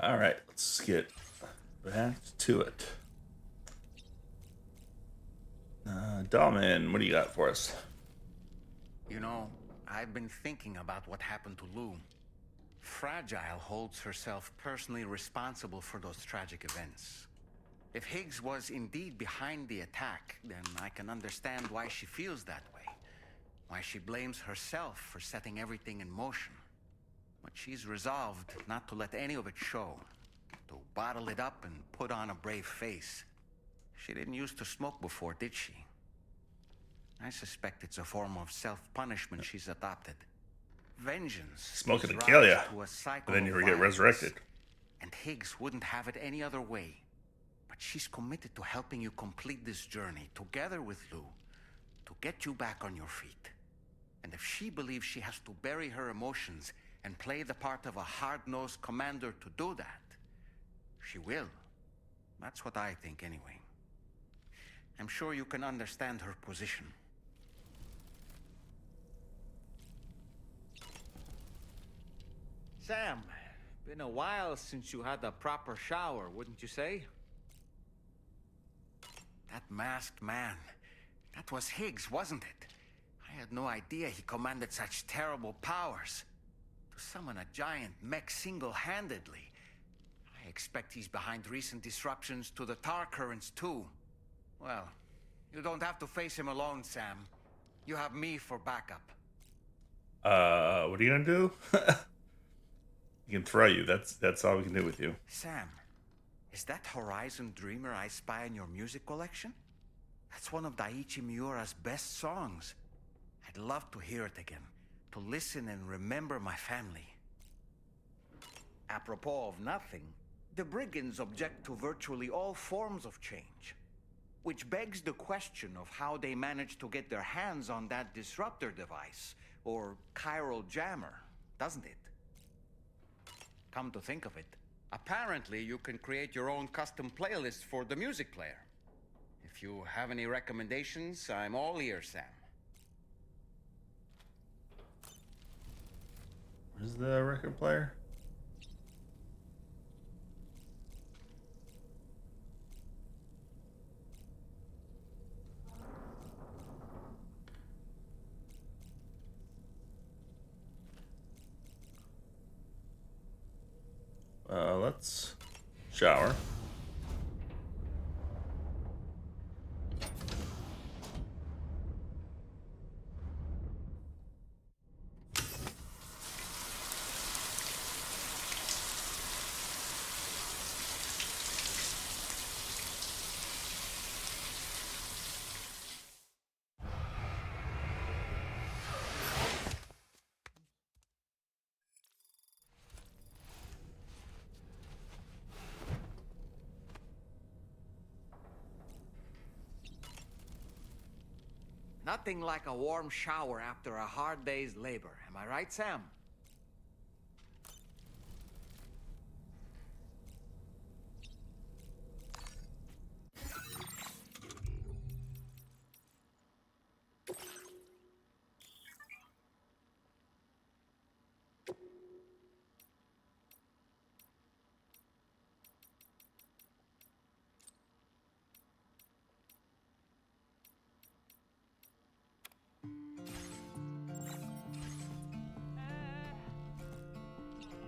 All right, let's get back to it. Dalman, what do you got for us? You know, I've been thinking about what happened to Lou. Fragile holds herself personally responsible for those tragic events. If Higgs was indeed behind the attack, then I can understand why she feels that way. Why she blames herself for setting everything in motion. But she's resolved not to let any of it show. To bottle it up and put on a brave face. She didn't used to smoke before, did she? I suspect it's a form of self-punishment she's adopted. Vengeance Smoking to gives kill rise ya, to a and cycle then of you get violence, resurrected. and Higgs wouldn't have it any other way. But she's committed to helping you complete this journey, together with Lou, to get you back on your feet. And if she believes she has to bury her emotions and play the part of a hard-nosed commander to do that, she will. That's what I think, anyway. I'm sure you can understand her position. Sam, been a while since you had a proper shower, wouldn't you say? That masked man, that was Higgs, wasn't it? I had no idea he commanded such terrible powers. To summon a giant mech single-handedly. I expect he's behind recent disruptions to the tar currents too. Well, you don't have to face him alone, Sam. You have me for backup. What are you gonna do? You can throw you. That's all we can do with you. Sam, is that Horizon Dreamer I spy in your music collection? That's one of Daiichi Miura's best songs. I'd love to hear it again, to listen and remember my family. Apropos of nothing, the brigands object to virtually all forms of change. Which begs the question of how they managed to get their hands on that disruptor device, or chiral jammer, doesn't it? Come to think of it, apparently you can create your own custom playlist for the music player. If you have any recommendations, I'm all ears, Sam. Where's the record player? Let's shower. Nothing like a warm shower after a hard day's labor. Am I right, Sam?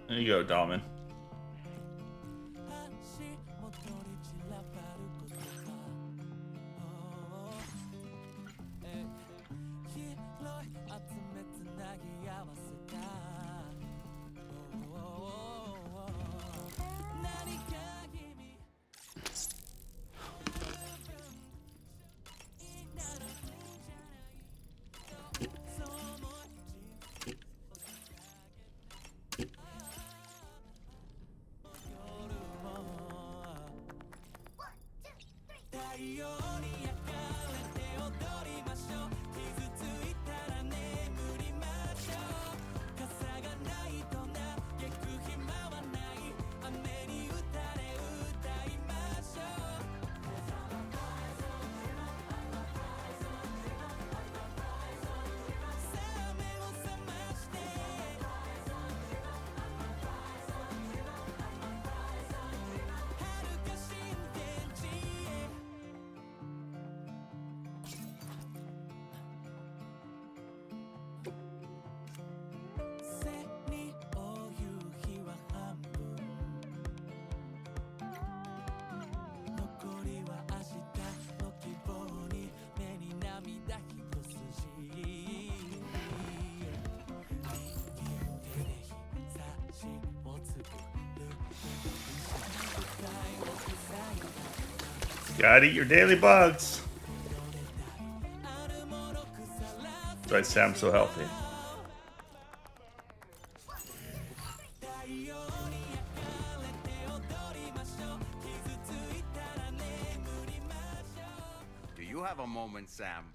There you go, Dalman. Gotta eat your daily bugs. That's why Sam's so healthy. Do you have a moment, Sam?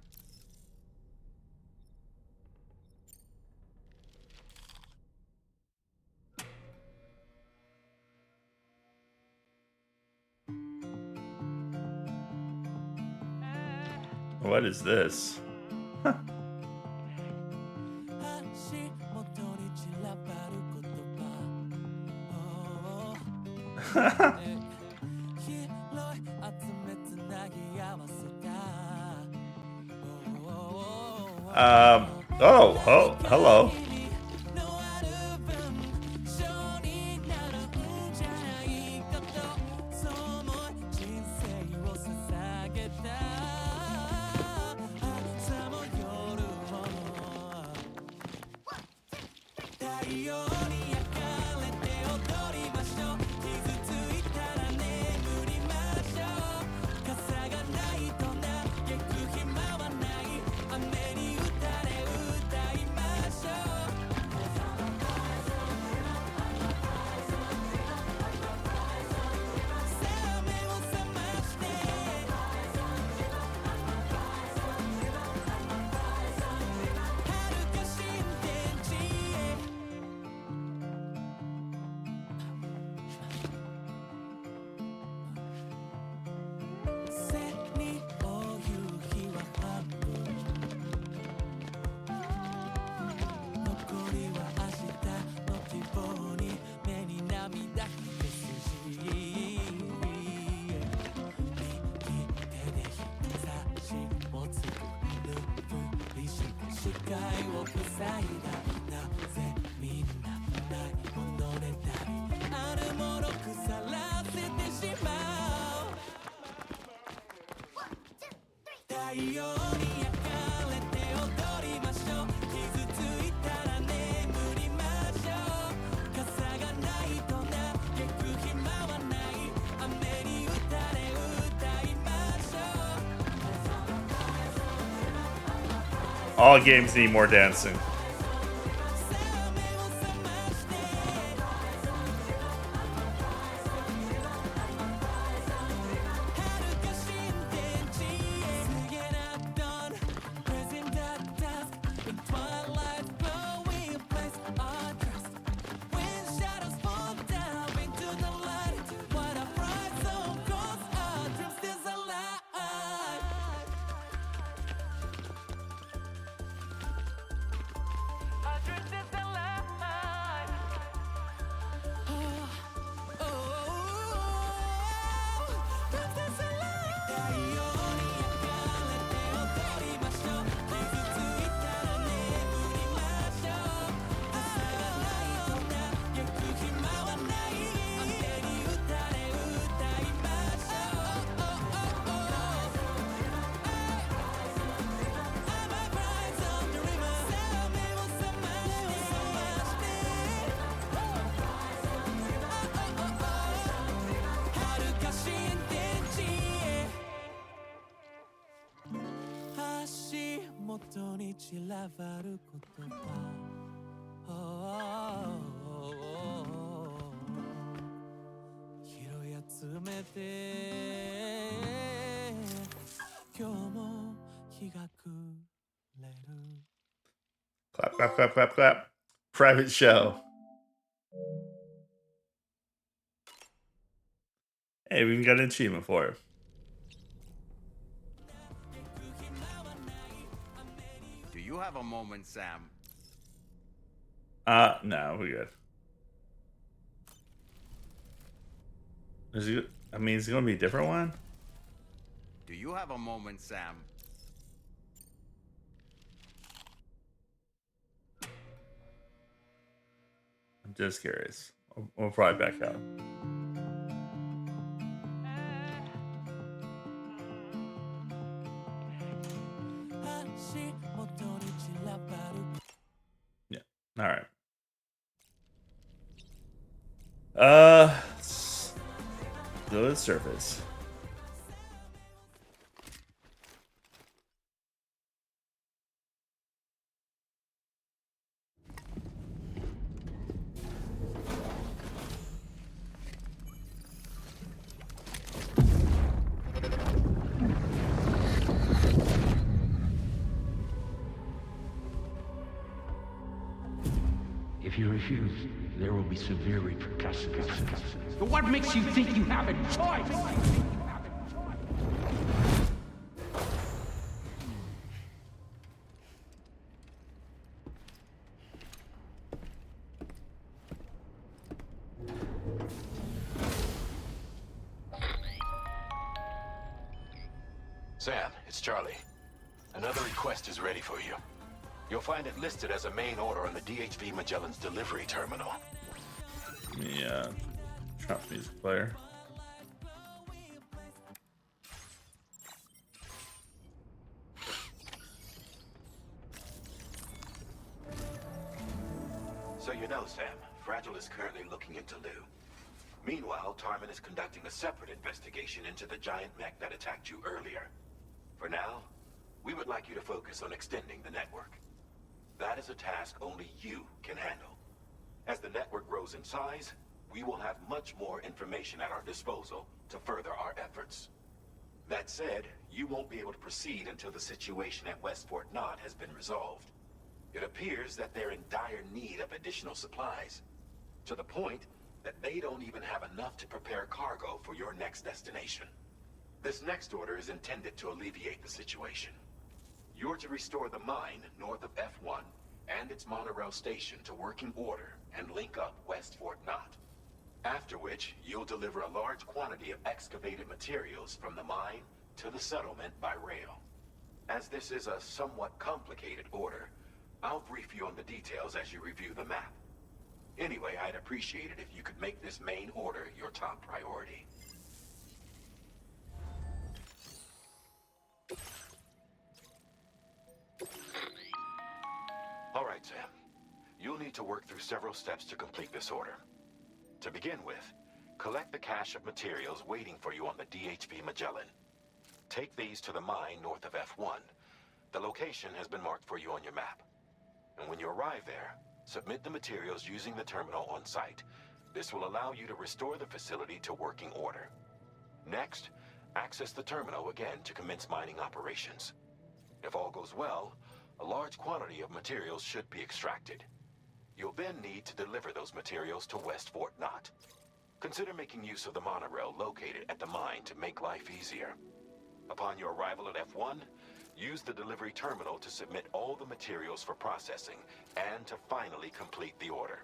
What is this? Oh, hello. All games need more dancing. Clap, clap, clap, clap, clap. Private show. Hey, we even got an achievement for it. Do you have a moment, Sam? No, we're good. Is it, I mean, is it gonna be a different one? Do you have a moment, Sam? I'm just curious. We'll probably back out. Yeah. All right. Let's go to the surface. refuse, there will be severe repercussions. But what makes you think you have a choice? Sam, it's Charlie. Another request is ready for you. You'll find it listed as a main order on the DHV Magellan's delivery terminal. Yeah, trap music player. So you know, Sam, Fragile is currently looking into Lou. Meanwhile, Tarman is conducting a separate investigation into the giant mech that attacked you earlier. For now, we would like you to focus on extending the network. That is a task only you can handle. As the network grows in size, we will have much more information at our disposal to further our efforts. That said, you won't be able to proceed until the situation at West Fort Knott has been resolved. It appears that they're in dire need of additional supplies, to the point that they don't even have enough to prepare cargo for your next destination. This next order is intended to alleviate the situation. You're to restore the mine north of F1 and its monorail station to working order and link up West Fort Knott. After which, you'll deliver a large quantity of excavated materials from the mine to the settlement by rail. As this is a somewhat complicated order, I'll brief you on the details as you review the map. Anyway, I'd appreciate it if you could make this main order your top priority. All right, Sam. You'll need to work through several steps to complete this order. To begin with, collect the cache of materials waiting for you on the DHV Magellan. Take these to the mine north of F1. The location has been marked for you on your map. And when you arrive there, submit the materials using the terminal on site. This will allow you to restore the facility to working order. Next, access the terminal again to commence mining operations. If all goes well, a large quantity of materials should be extracted. You'll then need to deliver those materials to West Fort Knott. Consider making use of the monorail located at the mine to make life easier. Upon your arrival at F1, use the delivery terminal to submit all the materials for processing and to finally complete the order.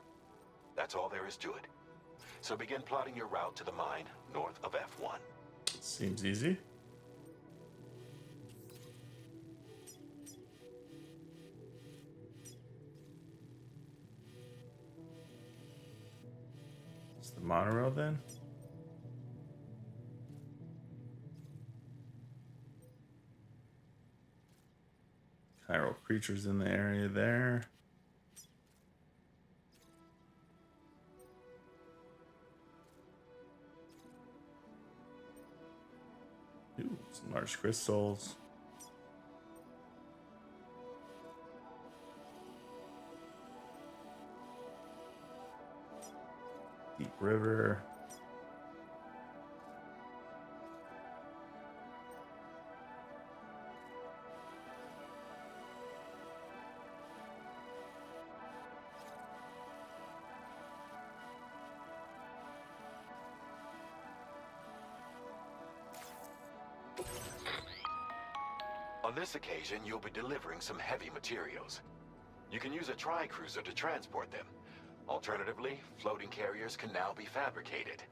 That's all there is to it. So begin plotting your route to the mine north of F1. Seems easy. It's the monorail then? Chiral creatures in the area there. Ooh, some large crystals. Deep river. On this occasion, you'll be delivering some heavy materials. You can use a tri-cruiser to transport them. Alternatively, floating carriers can now be fabricated.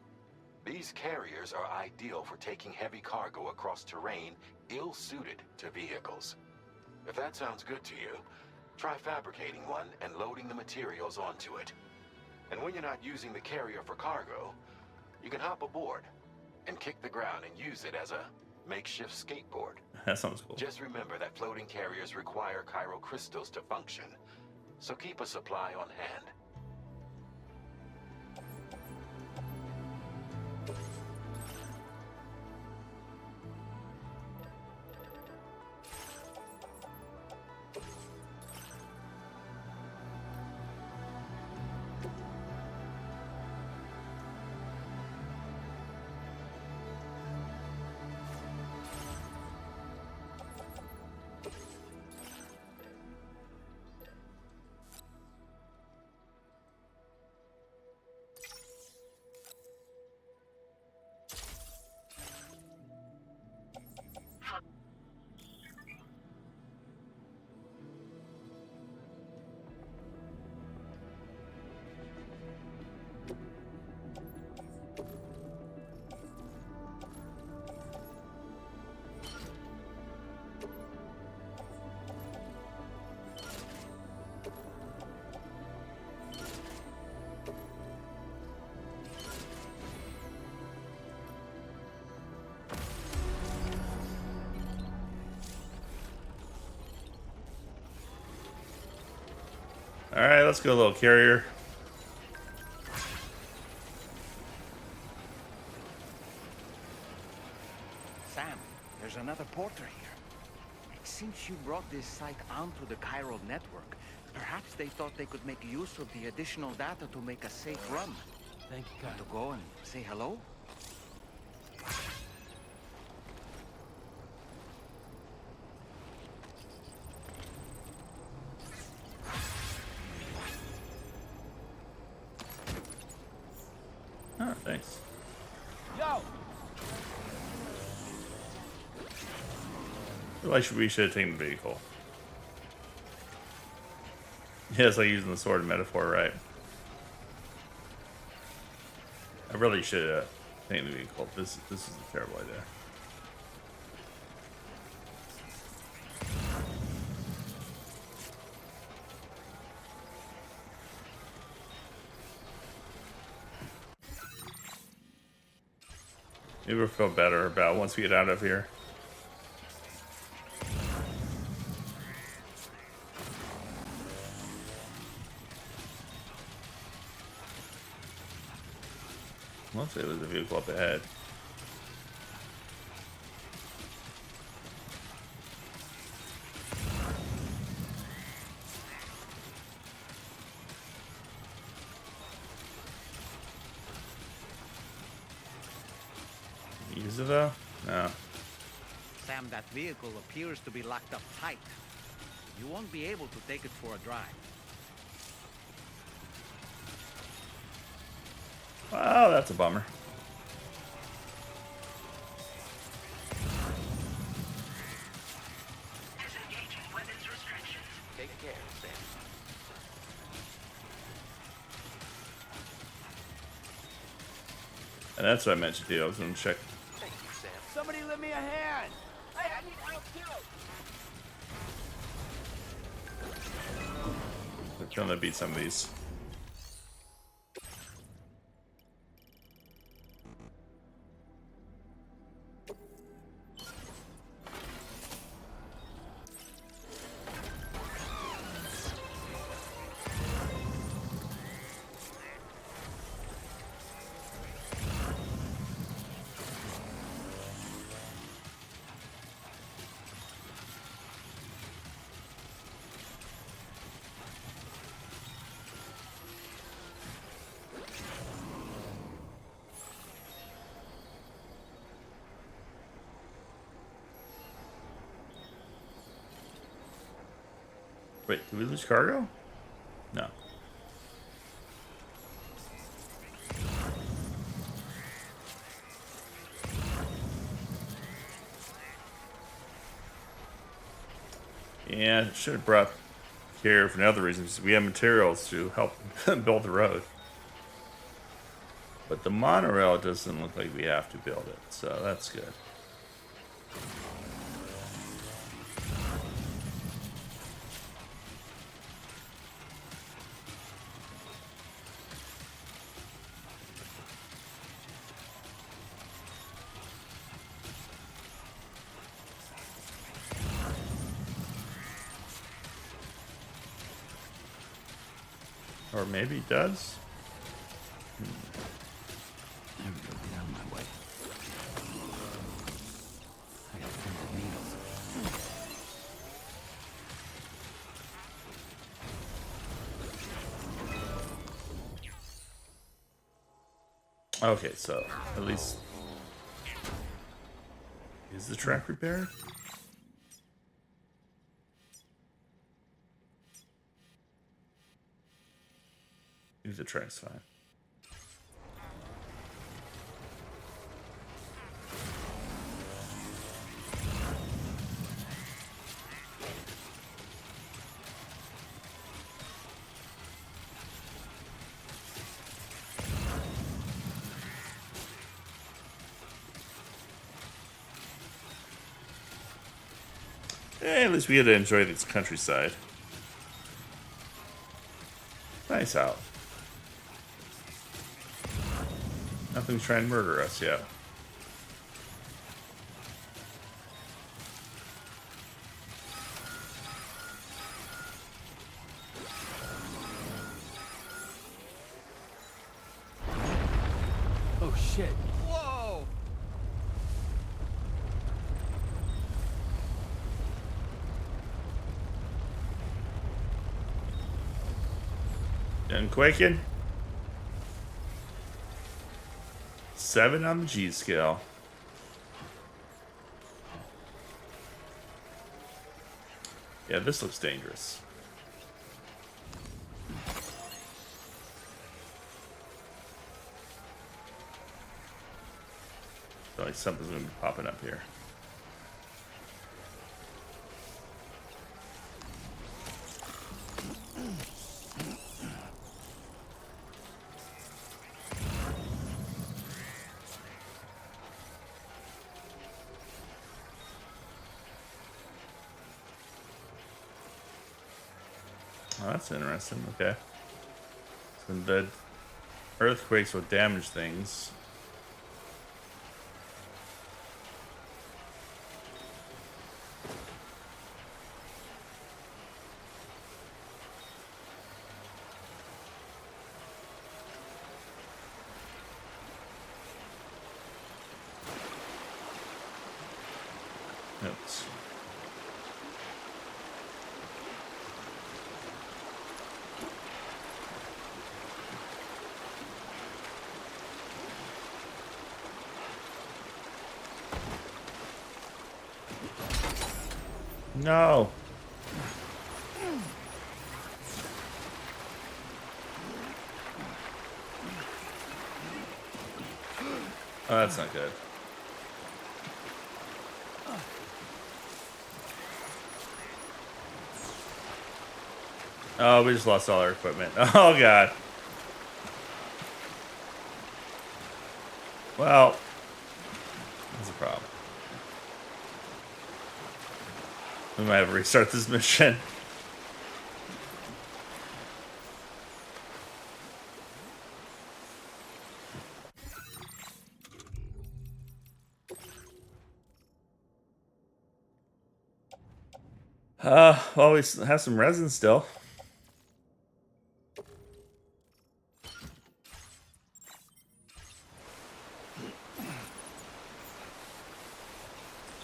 These carriers are ideal for taking heavy cargo across terrain ill-suited to vehicles. If that sounds good to you, try fabricating one and loading the materials onto it. And when you're not using the carrier for cargo, you can hop aboard and kick the ground and use it as a makeshift skateboard. That sounds cool. Just remember that floating carriers require chiral crystals to function, so keep a supply on hand. Alright, let's go, little carrier. Sam, there's another porter here. Since you brought this site onto the chiral network, perhaps they thought they could make use of the additional data to make a safe run. Thank you, Want Kyle. to go and say hello? Oh, thanks. Yo! We should have taken the vehicle. Yeah, it's like using the sword metaphor, right? I really should have taken the vehicle. This is a terrible idea. Maybe we'll feel better about once we get out of here. Let's say there's a vehicle up ahead. Use it though? No. Sam, that vehicle appears to be locked up tight. You won't be able to take it for a drive. Wow, that's a bummer. Take care, Sam. And that's what I meant to do. I was going to check. Thank you, Sam. Somebody lend me a hand! Hey, I need help too! We're trying to beat some of these. Wait, did we lose cargo? No. Yeah, should have brought care for another reason, because we have materials to help build the road. But the monorail doesn't look like we have to build it, so that's good. Or maybe it does? There we go. Get out of my way. I got pins and needles. Okay, so at least is the track repaired? Maybe the track's fine. Hey, at least we get to enjoy this countryside. Nice out. Nothing's trying to murder us yet. Oh shit. Whoa! Done quaking. 7 on the G scale. Yeah, this looks dangerous. Feel like something's gonna be popping up here. Oh, that's interesting. Okay. So the earthquakes will damage things. Oops. No. Oh, that's not good. Oh, we just lost all our equipment. Oh, God. Well, that's a problem. We might have to restart this mission. Well, we have some resin still.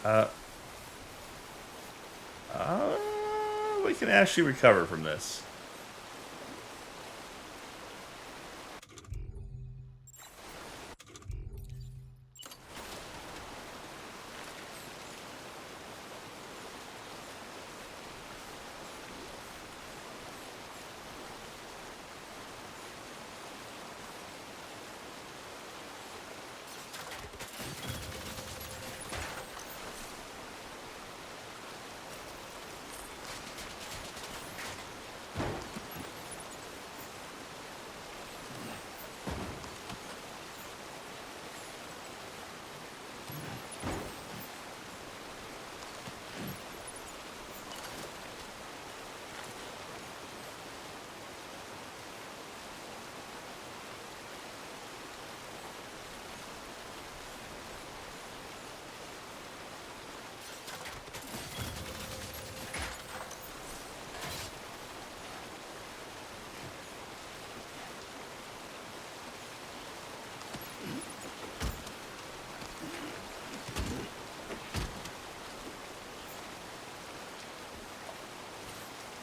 Uh, we can actually recover from this.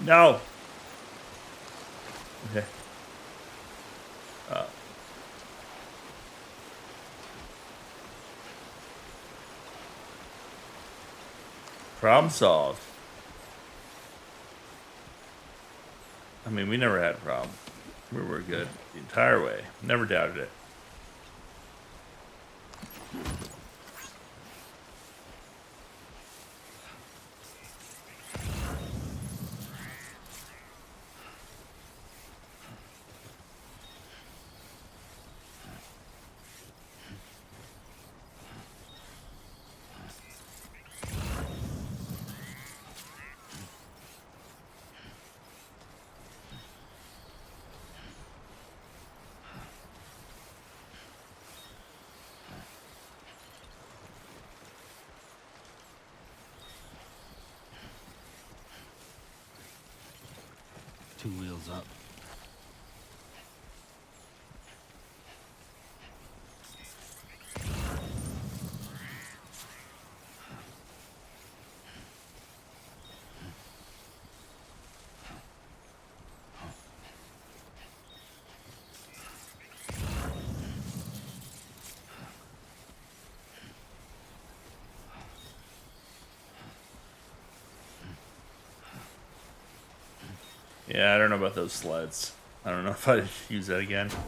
No. Okay. Problem solved. I mean, we never had a problem. We were good the entire way. Never doubted it. Two wheels up. Yeah, I don't know about those sleds. I don't know if I'd use that again. Time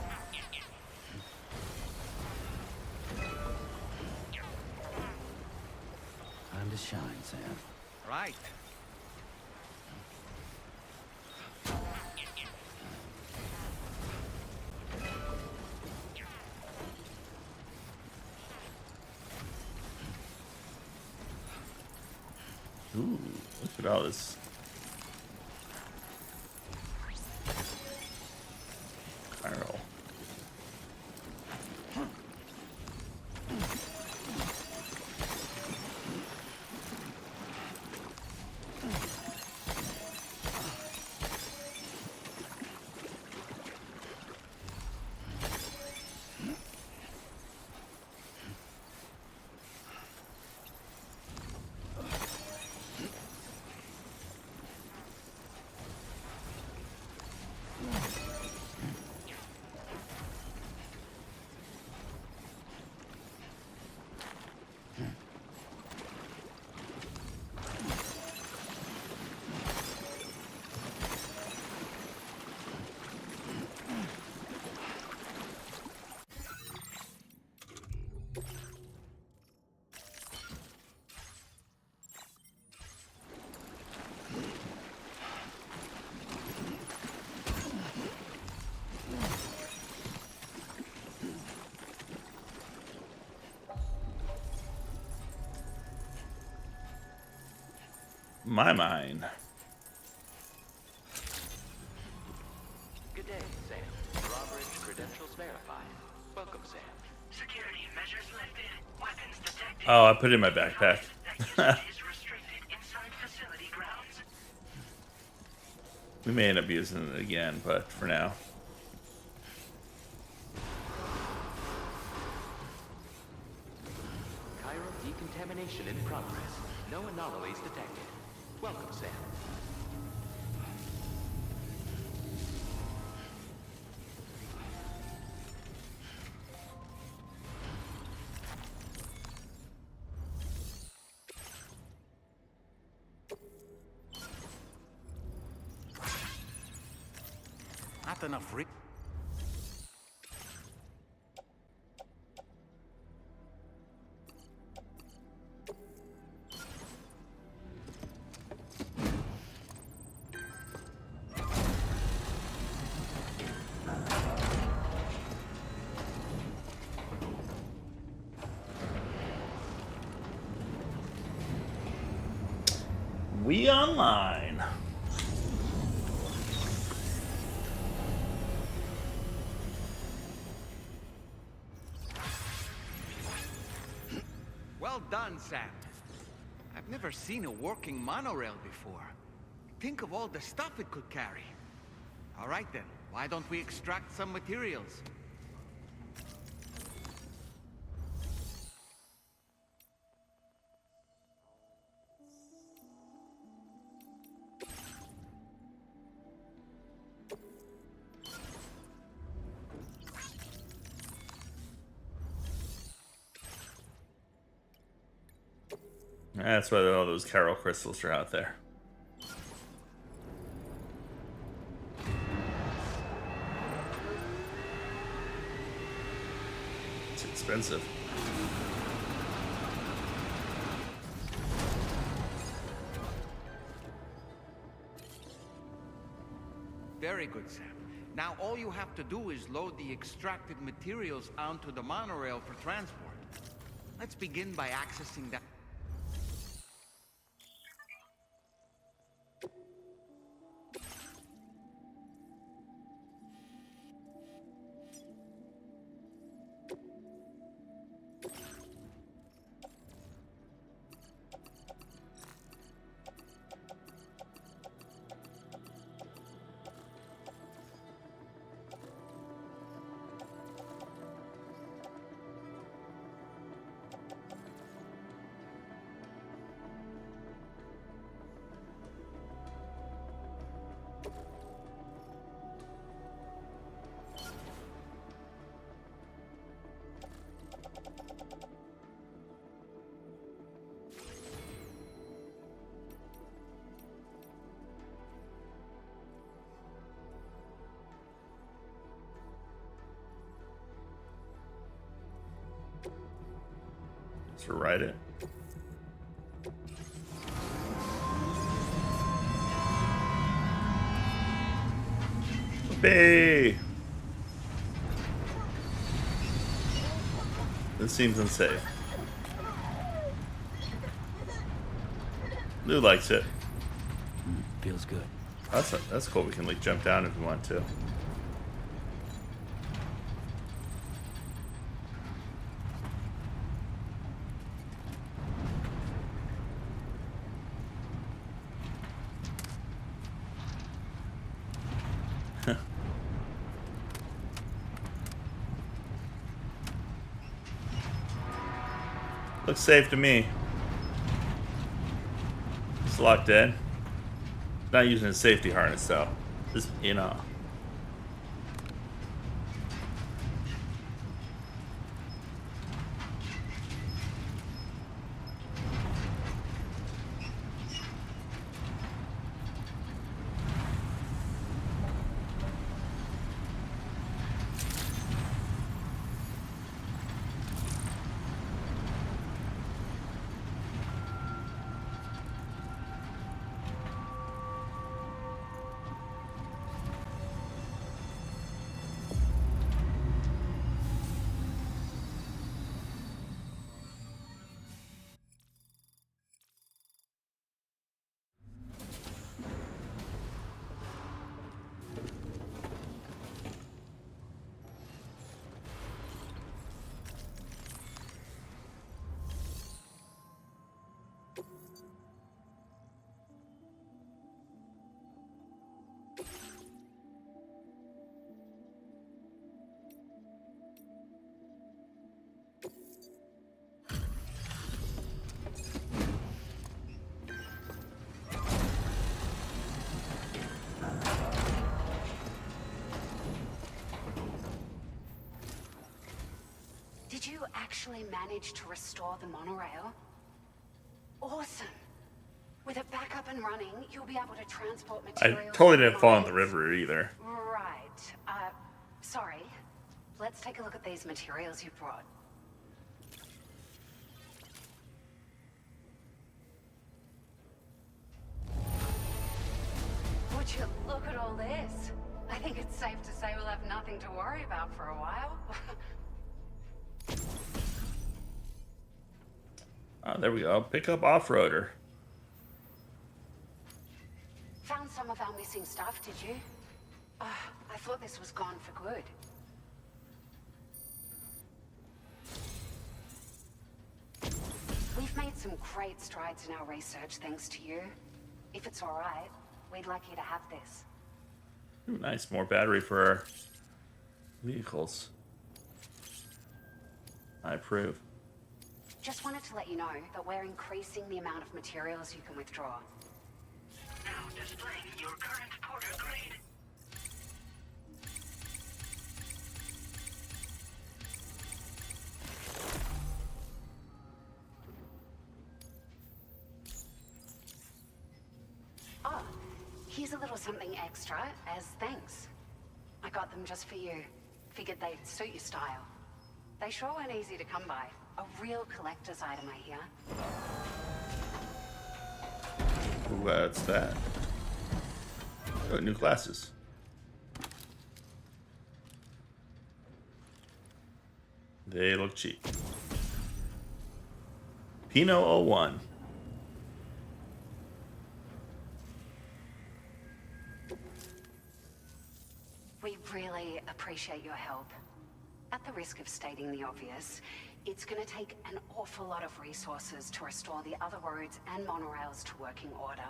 to shine, Sam. Right. Ooh, look at all this. Spiral. My mind. Good day, Sam. Drawbridge credentials verified. Welcome, Sam. Security measures lifted. Weapons detected. Oh, I put it in my backpack. That use is restricted inside facility grounds. We may end up using it again, but for now. Chiral decontamination in progress. No anomalies detected. Welcome, Sam. Not enough We online. Well done, Sam. I've never seen a working monorail before. Think of all the stuff it could carry. All right then, why don't we extract some materials? That's why all those Chiral crystals are out there. It's expensive. Very good, Sam. Now all you have to do is load the extracted materials onto the monorail for transport. Let's begin by accessing that. To ride it. Bay. This seems unsafe. Lou likes it. Feels good. That's cool. We can like jump down if we want to. Looks safe to me. It's locked in. Not using a safety harness though. Just, you know. Did you actually manage to restore the monorail? Awesome. With it back up and running, you'll be able to transport I materials. totally from didn't fall in the mines. river either. Right. Sorry. Let's take a look at these materials you brought. Would you look at all this? I think it's safe to say we'll have nothing to worry about for a while. Oh, there we go. Pick up off-roader. Found some of our missing stuff, did you? I thought this was gone for good. We've made some great strides in our research thanks to you. If it's all right, we'd like you to have this. Ooh, nice. More battery for our vehicles. I approve. Just wanted to let you know that we're increasing the amount of materials you can withdraw. Now displaying your current porter grade. Oh, here's a little something extra as thanks. I got them just for you. Figured they'd suit your style. They sure weren't easy to come by. A real collector's item, I hear. What's that? Oh, new glasses. They look cheap. Pinot 01. We really appreciate your help. At the risk of stating the obvious, it's going to take an awful lot of resources to restore the other roads and monorails to working order.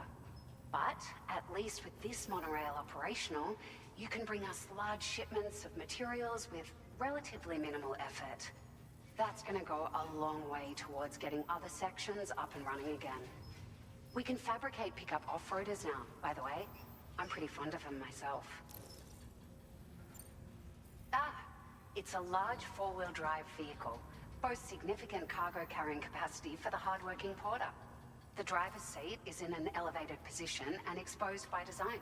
But at least with this monorail operational, you can bring us large shipments of materials with relatively minimal effort. That's going to go a long way towards getting other sections up and running again. We can fabricate pickup off-roaders now, by the way. I'm pretty fond of them myself. It's a large four-wheel drive vehicle, boasts significant cargo carrying capacity for the hard-working porter. The driver's seat is in an elevated position and exposed by design.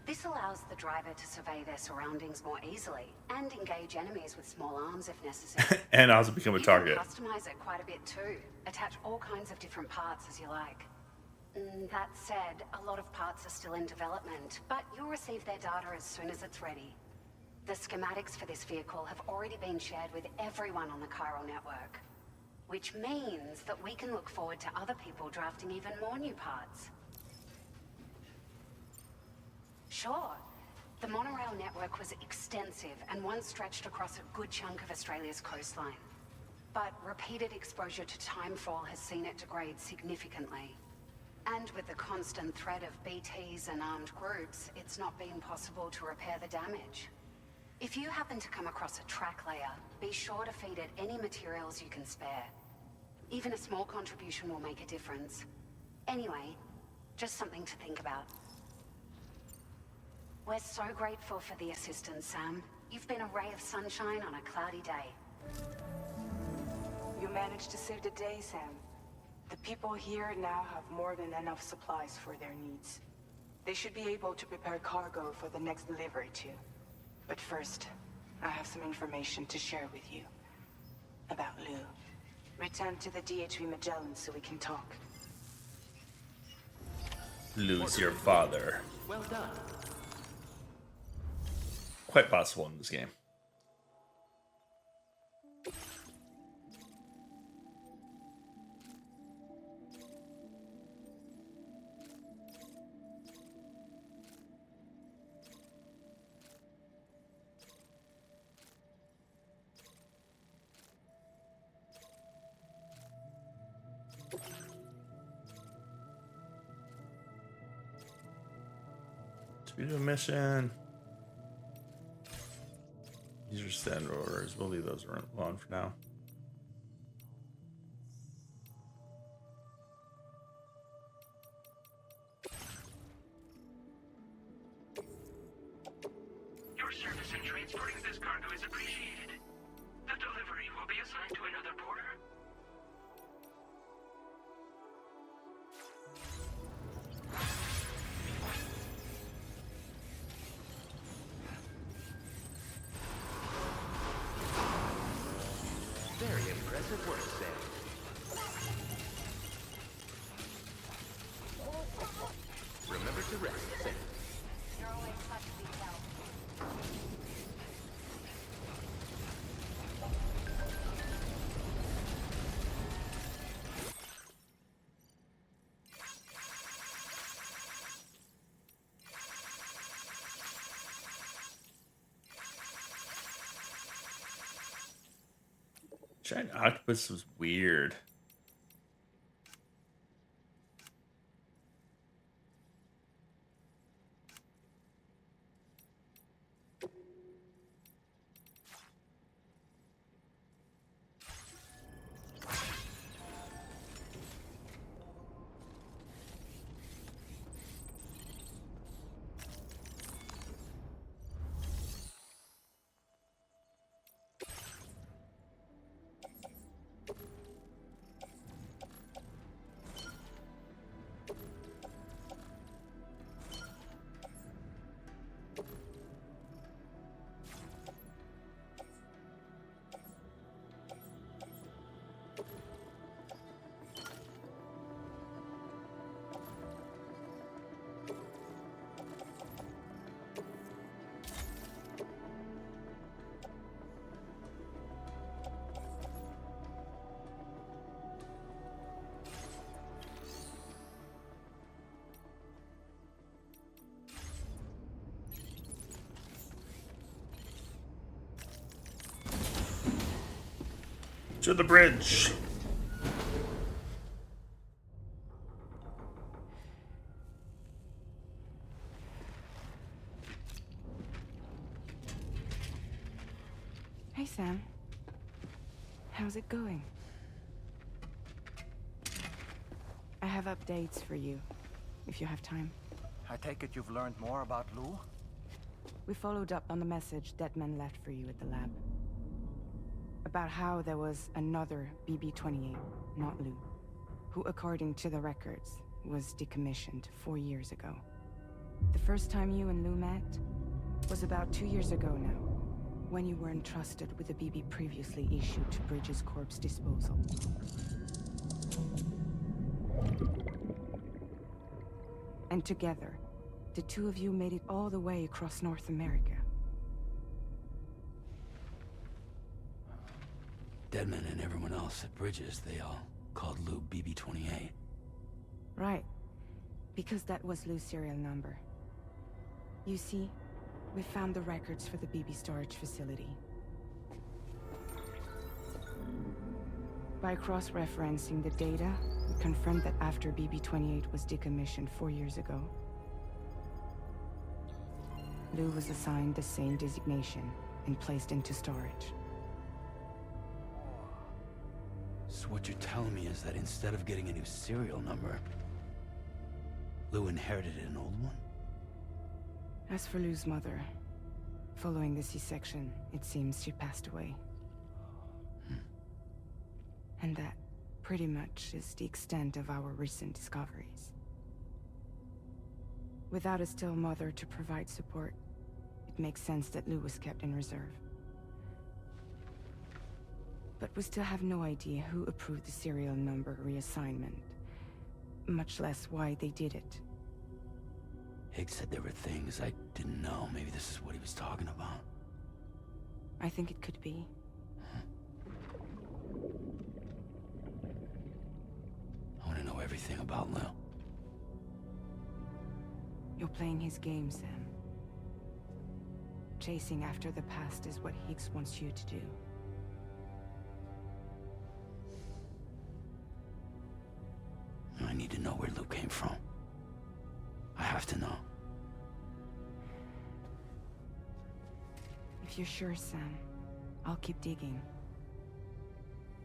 This allows the driver to survey their surroundings more easily and engage enemies with small arms if necessary. And also become a target. You can customize it quite a bit too. Attach all kinds of different parts as you like. That said, a lot of parts are still in development, but you'll receive their data as soon as it's ready. The schematics for this vehicle have already been shared with everyone on the Chiral network, which means that we can look forward to other people drafting even more new parts. Sure. The monorail network was extensive and once stretched across a good chunk of Australia's coastline. But repeated exposure to timefall has seen it degrade significantly. And with the constant threat of BTs and armed groups, it's not been possible to repair the damage. If you happen to come across a track layer, be sure to feed it any materials you can spare. Even a small contribution will make a difference. Anyway, just something to think about. We're so grateful for the assistance, Sam. You've been a ray of sunshine on a cloudy day. You managed to save the day, Sam. The people here now have more than enough supplies for their needs. They should be able to prepare cargo for the next delivery too. But first, I have some information to share with you. About Lou. Return to the DHV Magellan so we can talk. Lou's your father. Well done. Quite possible in this game. Speed of mission. These are standard orders. We'll leave those alone for now. Your service in transporting this cargo is appreciated. The delivery will be assigned to another porter. Very impressive work, Sam. Remember to rest, Sam. You're always such a big help. Giant octopus was weird. To the bridge. Hey, Sam. How's it going? I have updates for you, if you have time. I take it you've learned more about Lou? We followed up on the message Deadman left for you at the lab. About how there was another BB-28, not Lou, who, according to the records, was decommissioned 4 years ago. The first time you and Lou met was about 2 years ago now, when you were entrusted with the BB previously issued to Bridges Corp's disposal. And together, the two of you made it all the way across North America. Deadman and everyone else at Bridges, they all called Lou BB-28. Right. Because that was Lou's serial number. You see, we found the records for the BB storage facility. By cross-referencing the data, we confirmed that after BB-28 was decommissioned 4 years ago, Lou was assigned the same designation and placed into storage. So what you're telling me is that instead of getting a new serial number, Lou inherited an old one? As for Lou's mother, following the C-section, it seems she passed away. And that, pretty much, is the extent of our recent discoveries. Without a still mother to provide support, it makes sense that Lou was kept in reserve. But we still have no idea who approved the serial number reassignment, much less why they did it. Higgs said there were things I didn't know. Maybe this is what he was talking about. I think it could be. I want to know everything about Lou. You're playing his game, Sam. Chasing after the past is what Higgs wants you to do. I need to know where Lou came from. I have to know. If you're sure, Sam, I'll keep digging.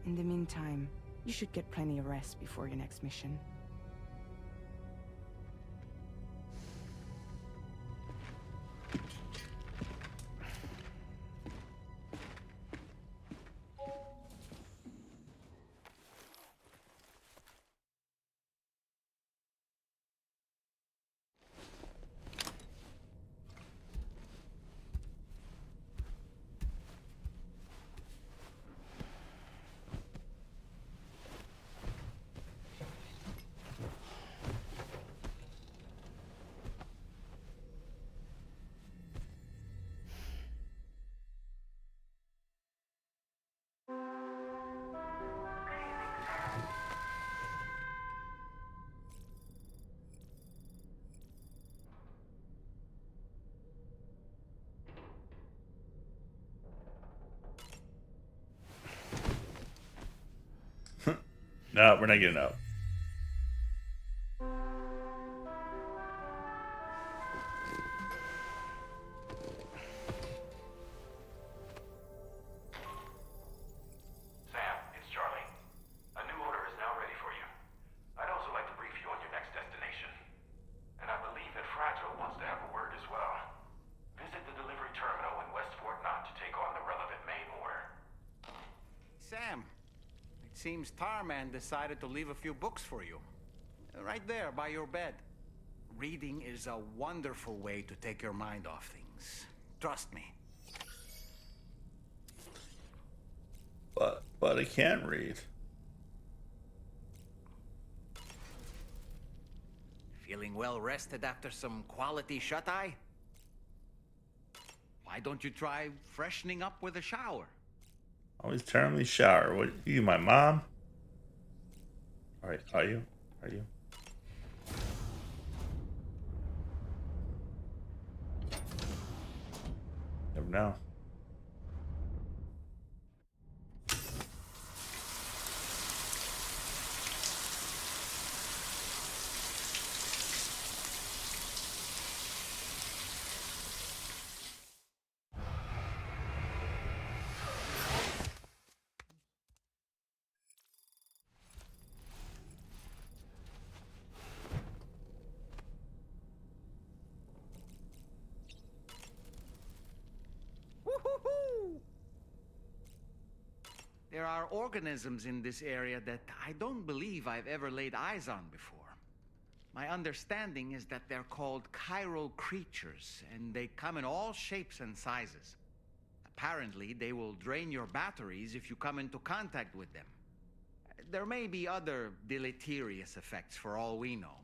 In the meantime, you should get plenty of rest before your next mission. No, we're not getting out. Sam, it's Charlie. A new order is now ready for you. I'd also like to brief you on your next destination. And I believe that Fragile wants to have a word as well. Visit the delivery terminal in West Fort Knott to take on the relevant main order. Sam, it seems Tarman decided to leave a few books for you. Right there, by your bed. Reading is a wonderful way to take your mind off things. Trust me. But I can't read. Feeling well rested after some quality shut-eye? Why don't you try freshening up with a shower? Always terribly shower. What, you my mom? Alright, are you? Are you? Never know. Woo-hoo-hoo! There are organisms in this area that I don't believe I've ever laid eyes on before. My understanding is that they're called chiral creatures, and they come in all shapes and sizes. Apparently, they will drain your batteries if you come into contact with them. There may be other deleterious effects for all we know.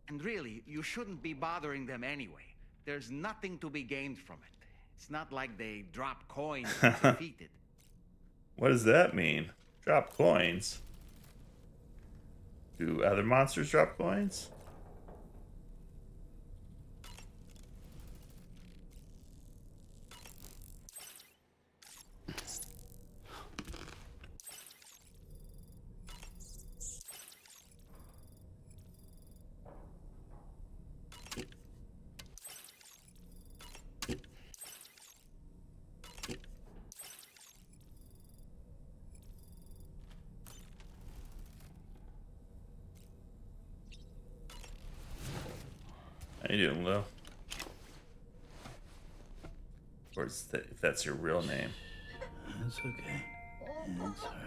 And really, you shouldn't be bothering them anyway. There's nothing to be gained from it. It's not like they drop coins if defeated. What does that mean? Drop coins? Do other monsters drop coins? How you doing, Lil? Or is that, if that's your real name? It's okay. It's alright.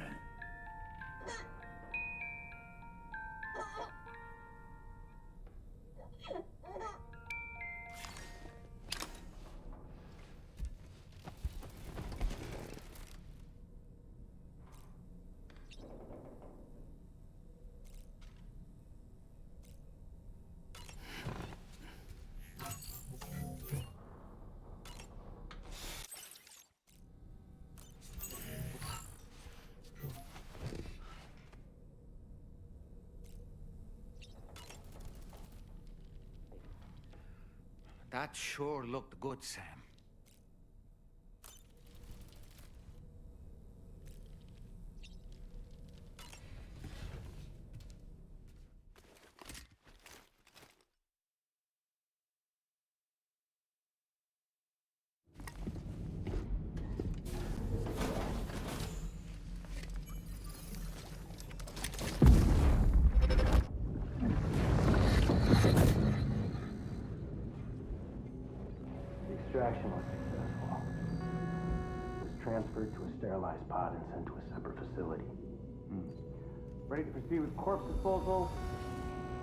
That sure looked good, Sam. Extraction was successful. It was transferred to a sterilized pod and sent to a separate facility. Ready to proceed with corpse disposal?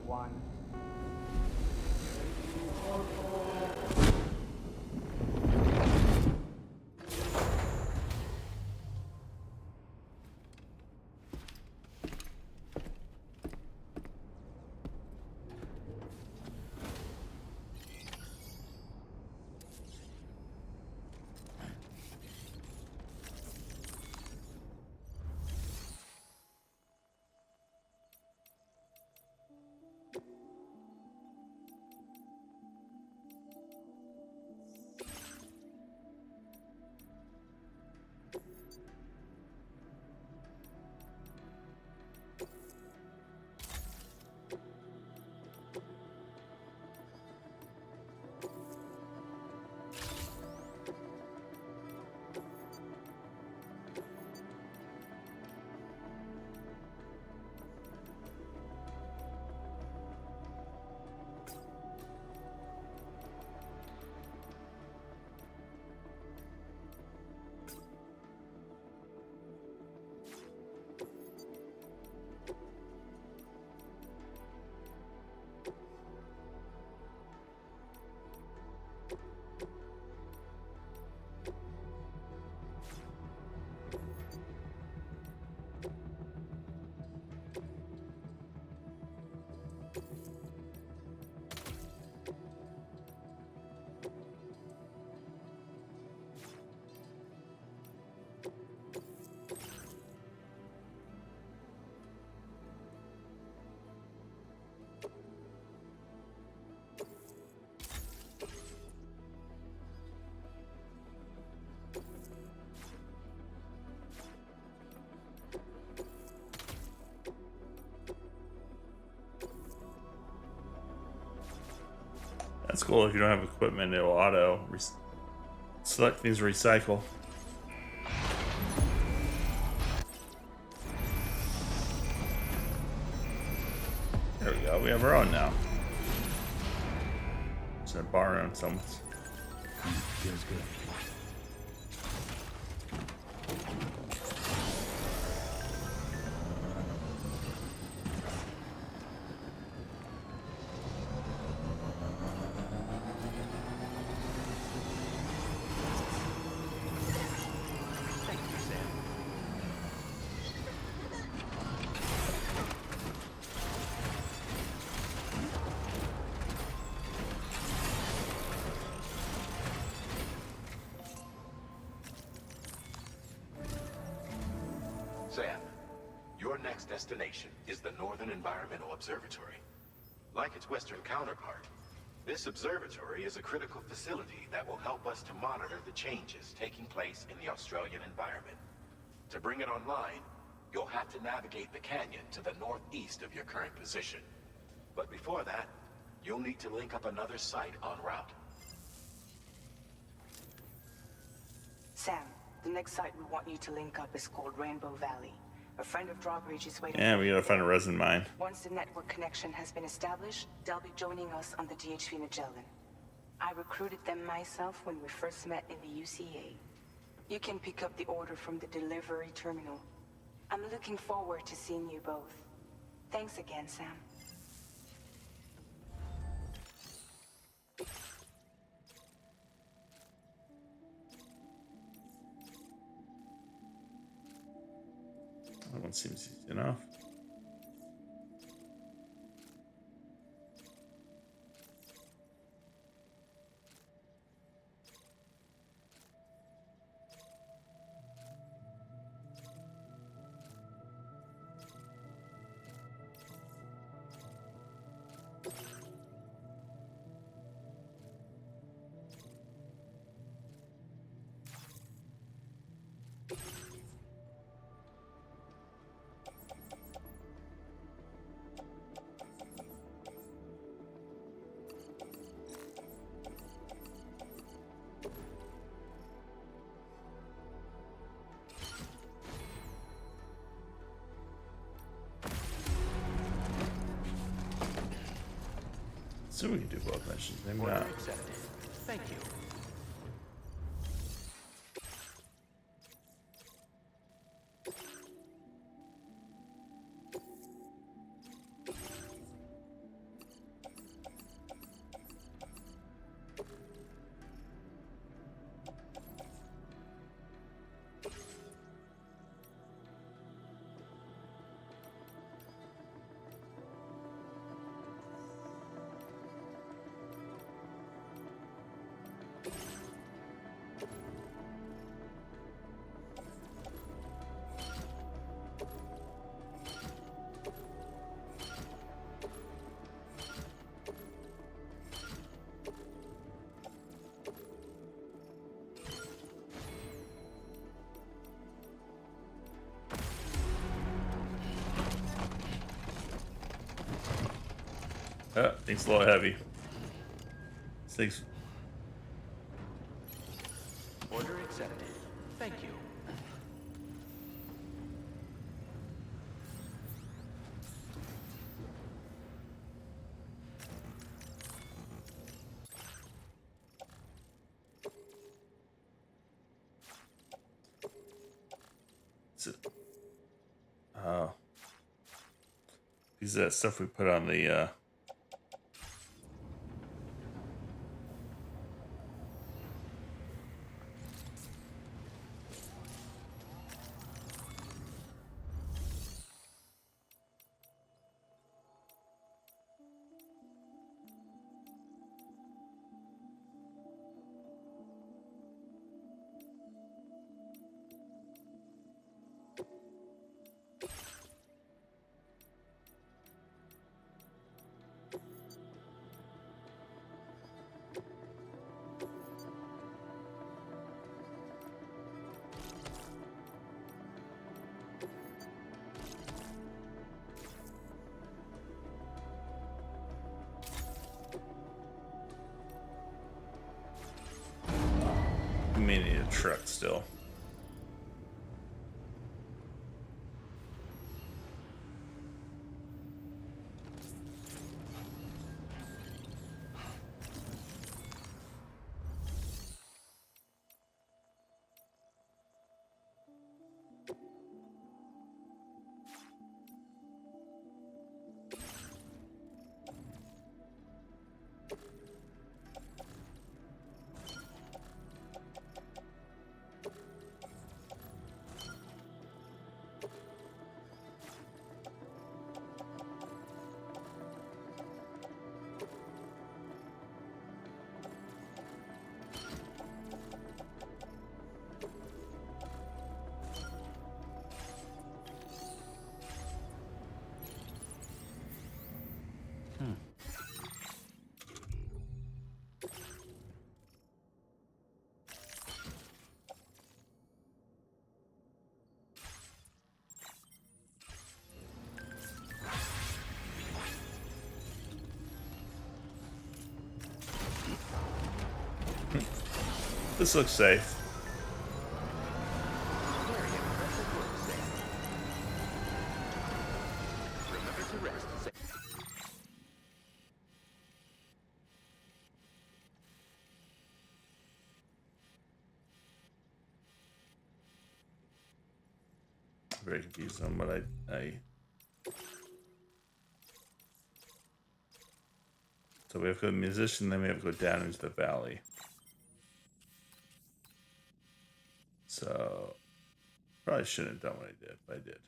1. That's cool. If you don't have equipment, it'll auto select things, recycle. There we go. We have our own now. Instead of borrowing someone's. Feels good. Sam, your next destination is the Northern Environmental Observatory. Like its Western counterpart, this observatory is a critical facility that will help us to monitor the changes taking place in the Australian environment. To bring it online, you'll have to navigate the canyon to the northeast of your current position. But before that, you'll need to link up another site en route. Sam, the next site we want you to link up is called Rainbow Valley. A friend of Drawbridge is waiting. Yeah, we gotta find a resin mine. Once the network connection has been established, they'll be joining us on the DHV Magellan. I recruited them myself when we first met in the UCA. You can pick up the order from the delivery terminal. I'm looking forward to seeing you both. Thanks again, Sam. That one seems easy enough. So we can do both missions. Maybe Order not. accepted. Thank you. Thing's a little heavy. This thing's... Order accepted. Thank you. Oh. These are that stuff we put on the we may need a truck still. This looks safe. Very impressive work, Sam. Remember to rest, Sam. Very confused on what I. So we have to go to the musician, then we have to go down into the valley. So probably shouldn't have done what I did, but I did.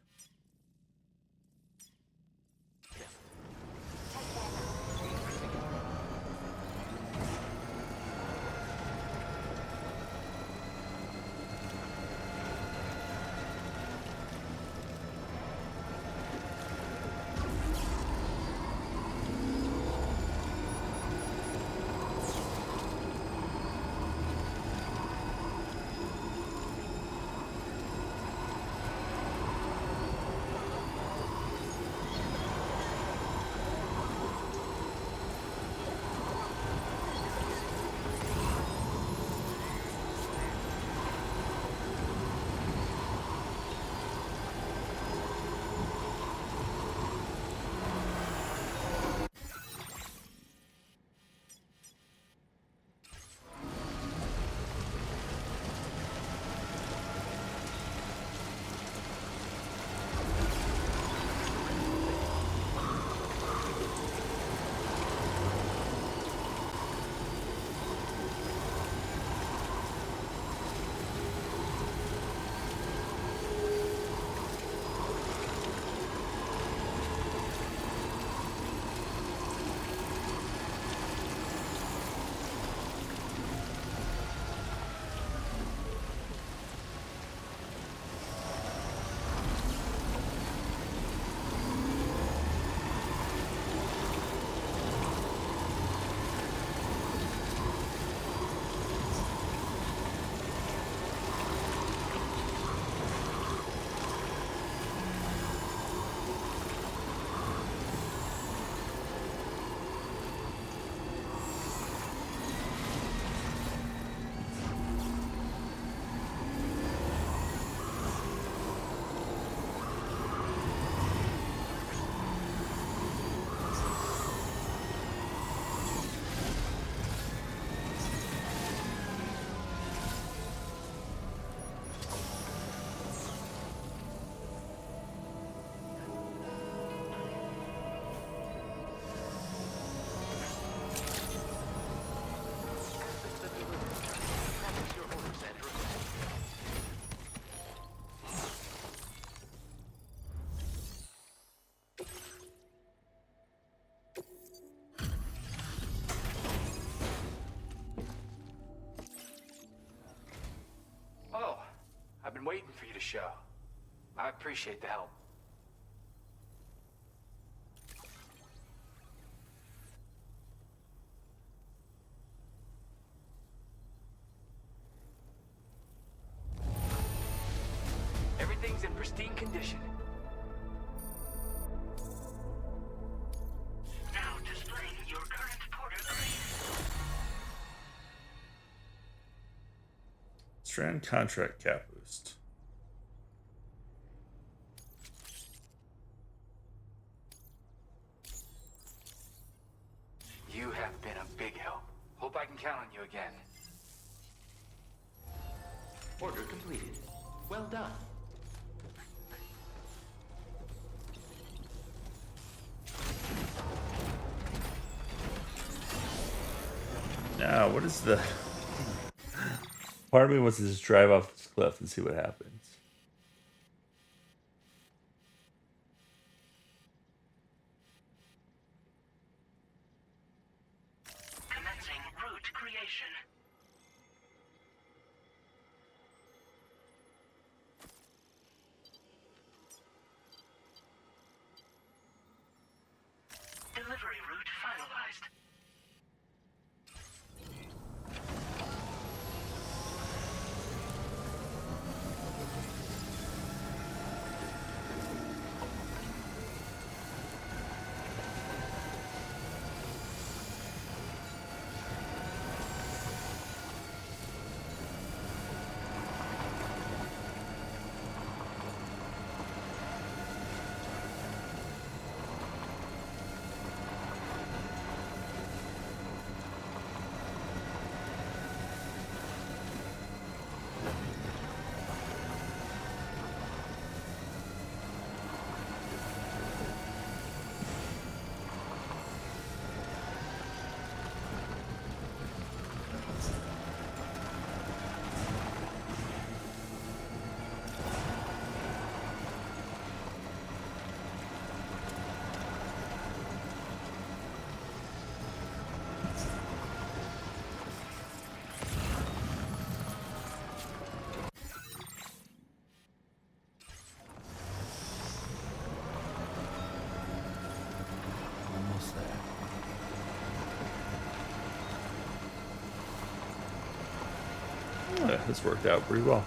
Practice your orders at request. Oh, I've been waiting for you to show. I appreciate the help. Everything's in pristine condition. Now displaying your current porter grade. Strand contract cap boost. You have been a big help. Hope I can count on you again. Order completed. Well done. Now, what is the... Part of me wants to just drive off this cliff and see what happens. Commencing route creation. Delivery route finalized. has worked out pretty well.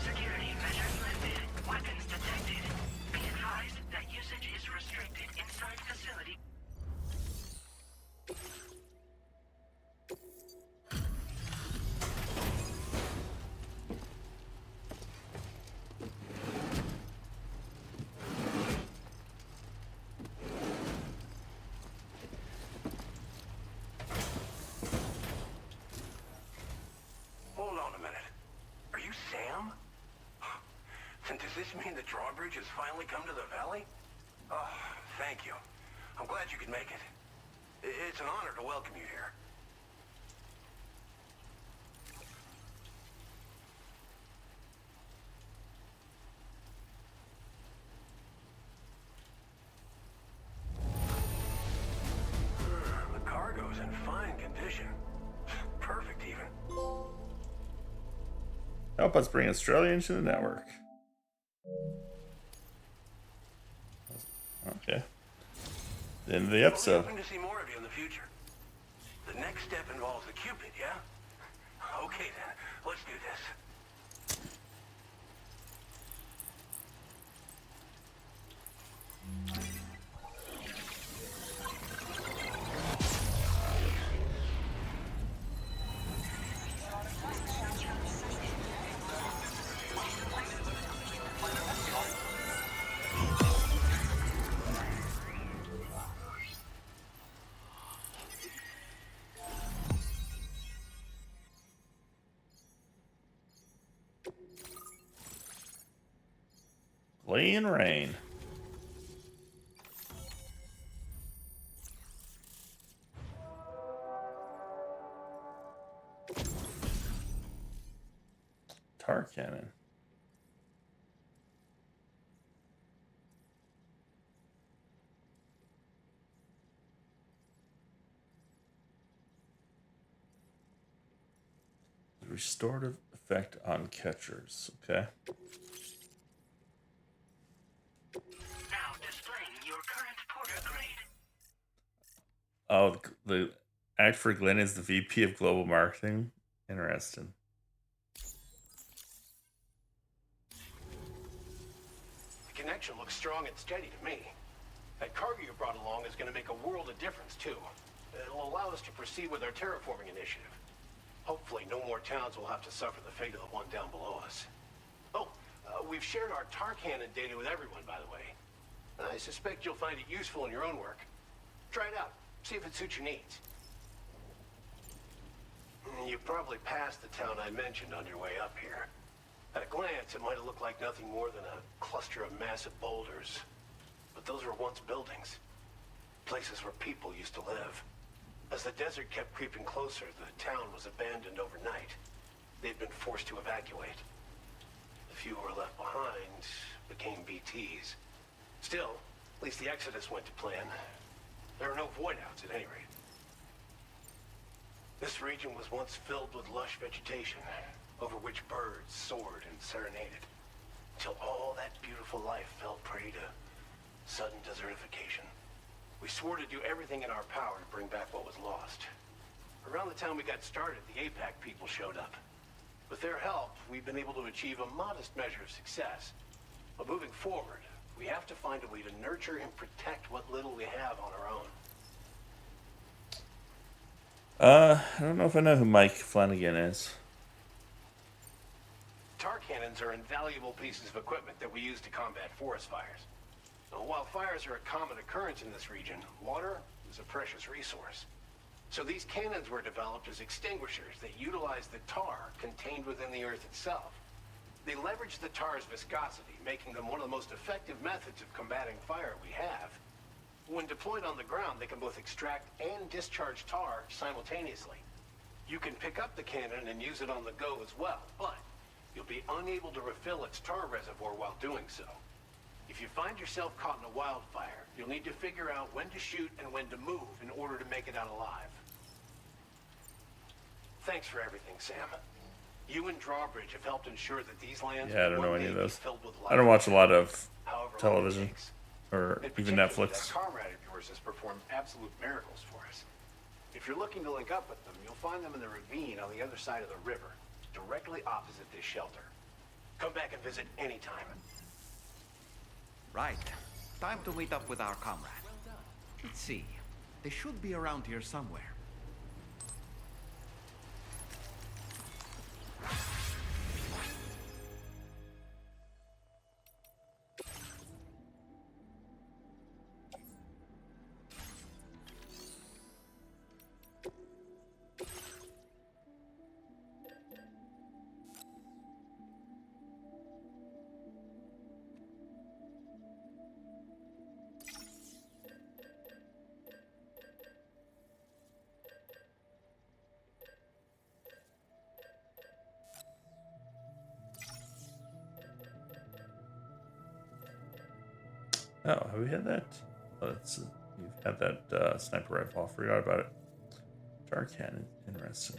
Security measures lifted. Weapons detected. Be advised that usage is restricted inside facility. Hold on a minute. Are you Sam? And does this mean the drawbridge has finally come to the valley? Oh, thank you. I'm glad you could make it. It's an honor to welcome you here. The cargo's in fine condition. Perfect, even. Help us bring Australia into the network. Okay. The end of the episode. Hoping to see more of you in the future. The next step involves the Cupid, yeah? Okay then, let's do this. Glean Rain. Tar cannon. Restorative effect on catchers. Okay. Now displaying your current porter grade. Oh, the act for Glenn is the VP of Global Marketing. Interesting. The connection looks strong and steady to me. That cargo you brought along is going to make a world of difference, too. It'll allow us to proceed with our terraforming initiative. Hopefully, no more towns will have to suffer the fate of the one down below us. Oh, we've shared our tar cannon data with everyone, by the way. I suspect you'll find it useful in your own work. Try it out. See if it suits your needs. You probably passed the town I mentioned on your way up here. At a glance, it might have looked like nothing more than a cluster of massive boulders. But those were once buildings. Places where people used to live. As the desert kept creeping closer, the town was abandoned overnight. They'd been forced to evacuate. The few who were left behind became BTs. Still, at least the exodus went to plan. There are no void-outs at any rate. This region was once filled with lush vegetation, over which birds soared and serenaded, until all that beautiful life fell prey to sudden desertification. We swore to do everything in our power to bring back what was lost. Around the time we got started, the APAC people showed up. With their help, we've been able to achieve a modest measure of success. But moving forward, we have to find a way to nurture and protect what little we have on our own. I don't know if I know who Mike Flanagan is. Tar cannons are invaluable pieces of equipment that we use to combat forest fires. While fires are a common occurrence in this region, water is a precious resource. So these cannons were developed as extinguishers that utilize the tar contained within the earth itself. They leverage the tar's viscosity, making them one of the most effective methods of combating fire we have. When deployed on the ground, they can both extract and discharge tar simultaneously. You can pick up the cannon and use it on the go as well, but you'll be unable to refill its tar reservoir while doing so. If you find yourself caught in a wildfire, you'll need to figure out when to shoot and when to move in order to make it out alive. Thanks for everything, Sam. You and Drawbridge have helped ensure that these lands Yeah, I don't know any of will one day be those. filled with I don't watch a lot of however long it television takes. or In even particular, Netflix. that comrade of yours has performed absolute miracles for us. If you're looking to link up with them, you'll find them in the ravine on the other side of the river, directly opposite this shelter. Come back and visit anytime. Right. Time to meet up with our comrade. Let's see. They should be around here somewhere. Oh, have we had that? Oh, that's you've had that sniper rifle. I forgot about it. Dark cannon, interesting.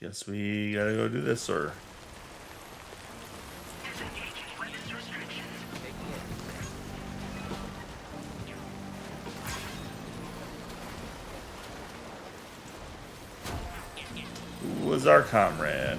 Guess we gotta go do this, or who was our comrade?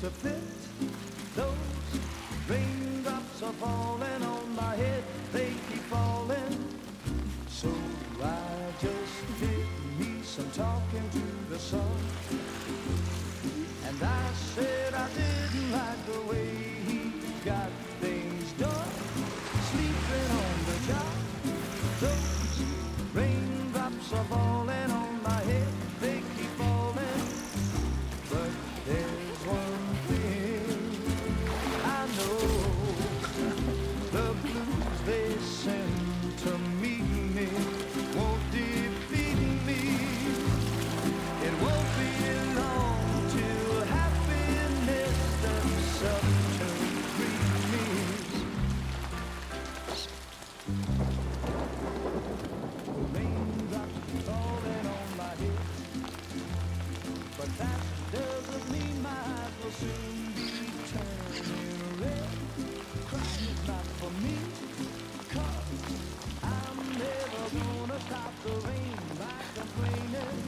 To fit those raindrops are falling on my head, they keep falling. So I just did me some talking to the sun, and I said I didn't like the way he got things done, sleeping on the job. Those raindrops are falling on my head, they keep falling. But there's one thing I know, the blues they send to meet me won't defeat me. It won't be long till happiness steps up to greet me. Raindrops falling on my head, but that doesn't mean my eyes will soon be turning red. Crying is not for me, 'cause I'm never gonna stop the rain by complaining,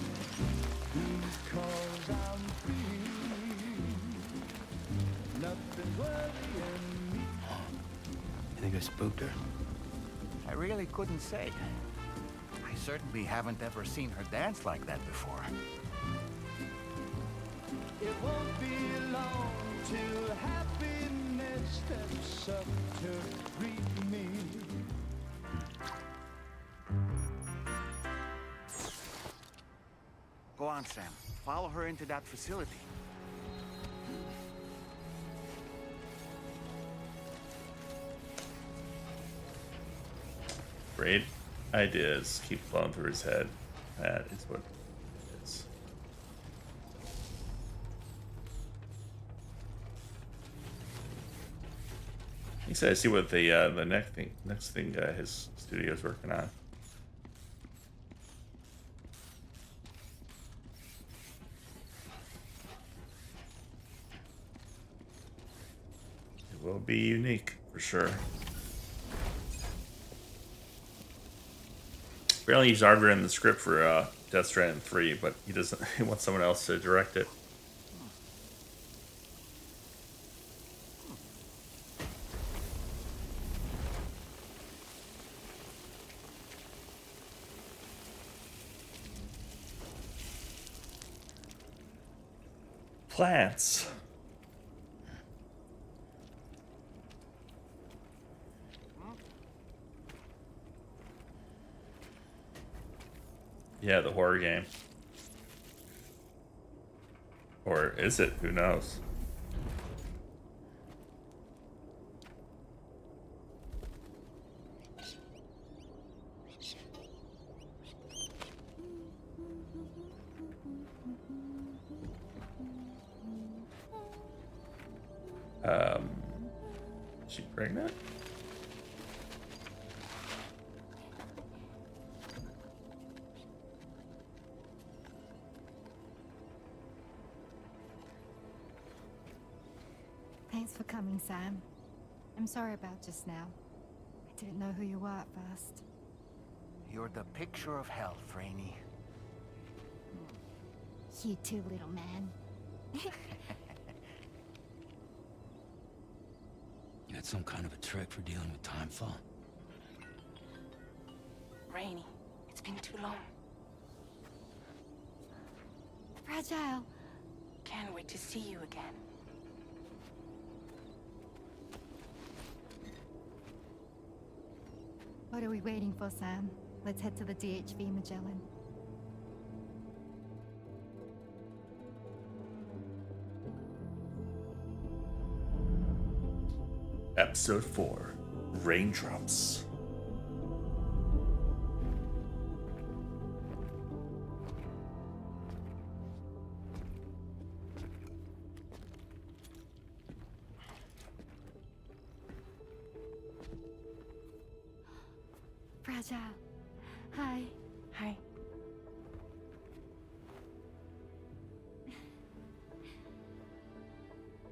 because I'm free. Nothing's worrying me. You think I spooked her? I really couldn't say. I certainly haven't ever seen her dance like that before. It won't be long till happiness steps up to greet me. Go on, Sam. Follow her into that facility. Great ideas keep flowing through his head. That is what it is. He said, "I see what the next thing his studio's working on." It will be unique for sure. Apparently he's arguing the script for Death Stranding 3, but he doesn't. He wants someone else to direct it. Plants. Yeah, the horror game. Or is it? Who knows? Is she pregnant? Thanks for coming, Sam. I'm sorry about just now. I didn't know who you were at first. You're the picture of health, Rainey. You too, little man. You had some kind of a trick for dealing with time fall. Rainey, it's been too long. Fragile. Can't wait to see you again. What are we waiting for, Sam? Let's head to the DHV Magellan. Episode 4, Raindrops. Fragile. Hi. Hi.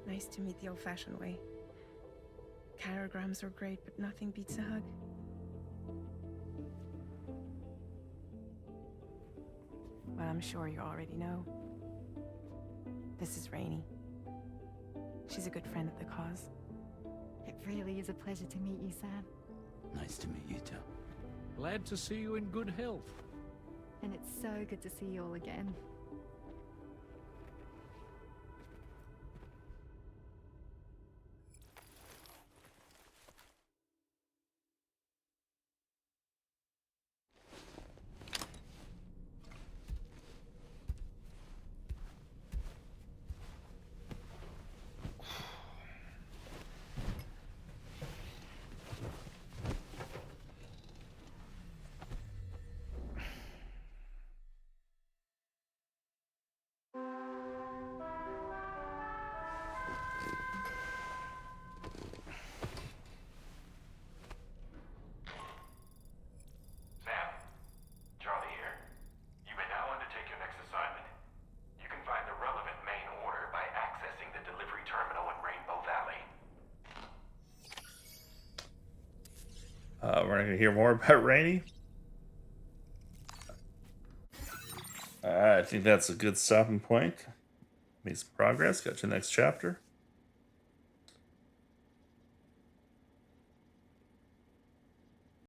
Nice to meet the old-fashioned way. Catagrams are great, but nothing beats a hug. Well, I'm sure you already know. This is Rainey. She's a good friend of the cause. It really is a pleasure to meet you, Sam. Nice to meet you too. Glad to see you in good health. And it's so good to see you all again. We're not going to hear more about Rainey. I think that's a good stopping point. Made some progress. Got to the next chapter.